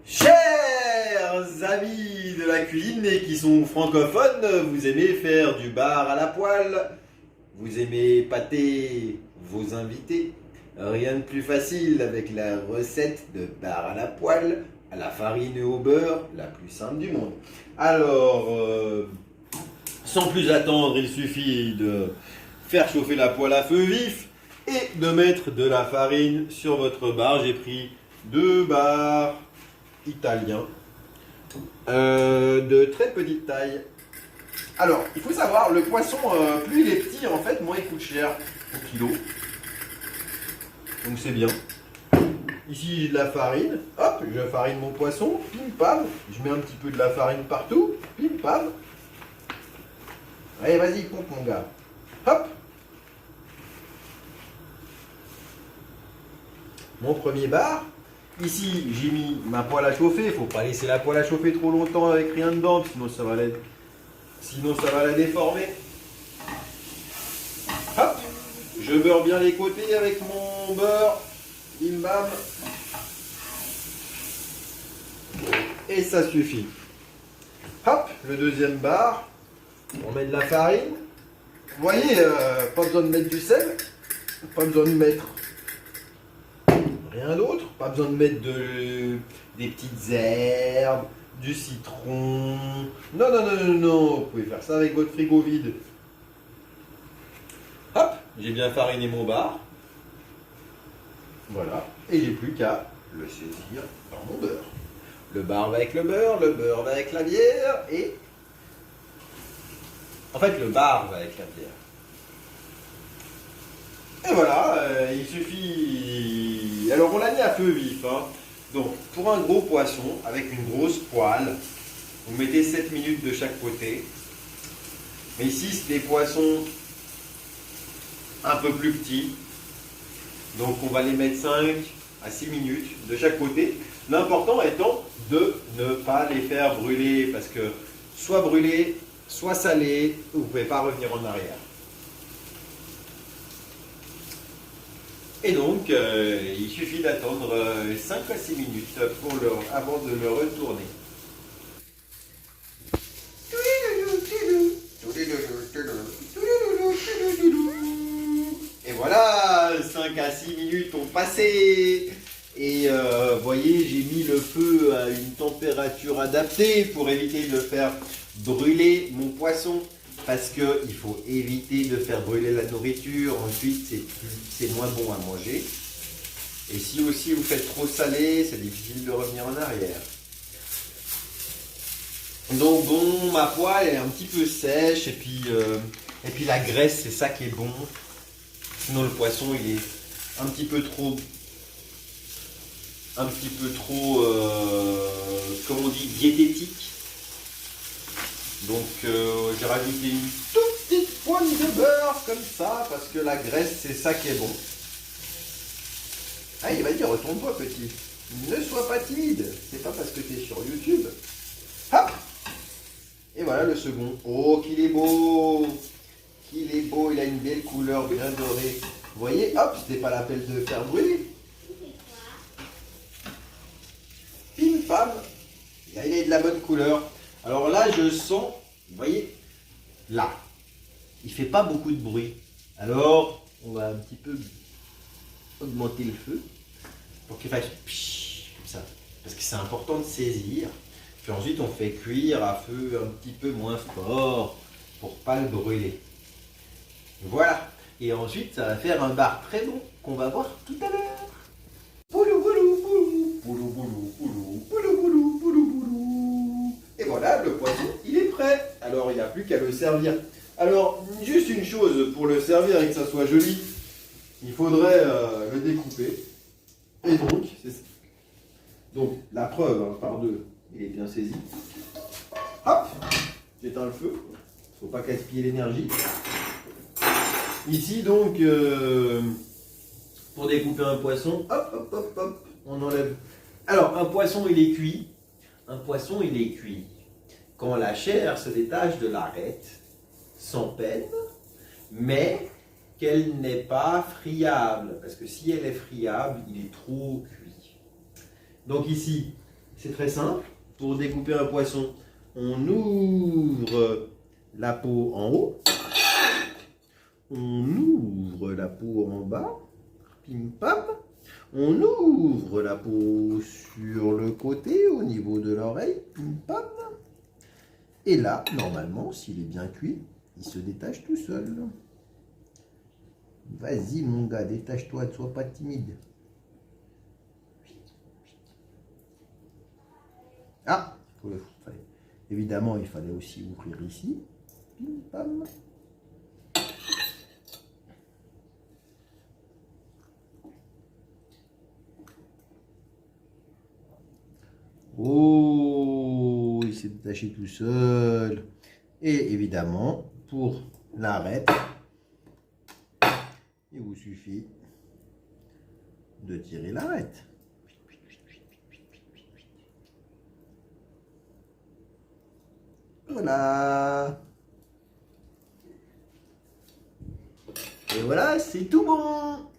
Chers amis de la cuisine et qui sont francophones, vous aimez faire du bar à la poêle, vous aimez pâter vos invités. Rien de plus facile avec la recette de bar à la poêle, à la farine et au beurre, la plus simple du monde. Alors, sans plus attendre, il suffit de faire chauffer la poêle à feu vif et de mettre de la farine sur votre bar. J'ai pris 2 bars italiens de très petite taille. Alors, il faut savoir, le poisson, plus il est petit, en fait, moins il coûte cher au kilo. Donc c'est bien. Ici, j'ai de la farine. Hop, je farine mon poisson. Pim pam. Je mets un petit peu de la farine partout. Pim pam. Allez, vas-y, pompe mon gars. Hop. Mon premier bar. Ici, j'ai mis ma poêle à chauffer. Il ne faut pas laisser la poêle à chauffer trop longtemps avec rien dedans, sinon ça va la déformer. Hop. Je beurre bien les côtés avec mon beurre. Bim bam. Et ça suffit. Hop, le deuxième bar. On met de la farine. Vous voyez, pas besoin de mettre du sel. Pas besoin de mettre rien d'autre. Pas besoin de mettre des petites herbes, du citron. Non, non, non, non, non. Vous pouvez faire ça avec votre frigo vide. Hop, j'ai bien fariné mon bar. Voilà. Et j'ai plus qu'à le saisir dans mon beurre. Le bar va avec le beurre va avec la bière et... En fait, le bar va avec la bière. Et voilà, il suffit... Alors, on l'a mis à feu vif. Hein. Donc, pour un gros poisson, avec une grosse poêle, vous mettez 7 minutes de chaque côté. Mais ici, c'est des poissons un peu plus petits. Donc, on va les mettre 5 à 6 minutes de chaque côté. L'important étant de ne pas les faire brûler parce que soit brûlé, soit salé, vous ne pouvez pas revenir en arrière. Et donc, il suffit d'attendre 5 à 6 minutes avant de le retourner. Et voilà, 5 à 6 minutes ont passé. Et vous voyez, j'ai mis le feu à une température adaptée pour éviter de faire brûler mon poisson. Parce qu'il faut éviter de faire brûler la nourriture. Ensuite, c'est moins bon à manger. Et si aussi vous faites trop salé, c'est difficile de revenir en arrière. Donc bon, ma poêle est un petit peu sèche. Et puis la graisse, c'est ça qui est bon. Sinon le poisson, il est un petit peu trop, comme on dit, diététique. Donc j'ai rajouté une toute petite pointe de beurre comme ça, parce que la graisse, c'est ça qui est bon. Allez, vas-y, retourne-toi petit. Ne sois pas timide, c'est pas parce que tu es sur YouTube. Hop. Et voilà le second. Oh, qu'il est beau. Qu'il est beau, il a une belle couleur bien dorée. Vous voyez, hop, c'était pas la peine de faire brûler. Pim pam. Il est de la bonne couleur. Alors là, je sens, vous voyez, là, il ne fait pas beaucoup de bruit. Alors, on va un petit peu augmenter le feu pour qu'il fasse pshhh, comme ça. Parce que c'est important de saisir. Puis ensuite, on fait cuire à feu un petit peu moins fort pour ne pas le brûler. Voilà. Et ensuite, ça va faire un bar très bon qu'on va voir tout à l'heure. Poulou, poulou, poulou, poulou, poulou, poulou, poulou, poulou, poulou, poulou. Et voilà, le poisson, il est prêt. Alors, il n'y a plus qu'à le servir. Alors, juste une chose, pour le servir et que ça soit joli, il faudrait le découper. Et donc la preuve, hein, par deux, il est bien saisi. Hop, j'éteins le feu. Il ne faut pas gaspiller l'énergie. Ici, donc, pour découper un poisson, hop, hop, hop, hop, on enlève. Alors, un poisson, il est cuit. Un poisson, il est cuit quand la chair se détache de l'arête, sans peine, mais qu'elle n'est pas friable. Parce que si elle est friable, il est trop cuit. Donc ici, C'est très simple. Pour découper un poisson, on ouvre la peau en haut. On ouvre la peau en bas. Pim pam. On ouvre la peau sur le côté, au niveau de l'oreille. Pim pam. Et là, normalement, s'il est bien cuit, il se détache tout seul. Vas-y mon gars, détache-toi, ne sois pas timide. Ah, évidemment, il fallait aussi ouvrir ici. Pim pam. Oh, il s'est détaché tout seul. Et évidemment, pour l'arête, il vous suffit de tirer l'arête. Voilà. Et voilà, c'est tout bon.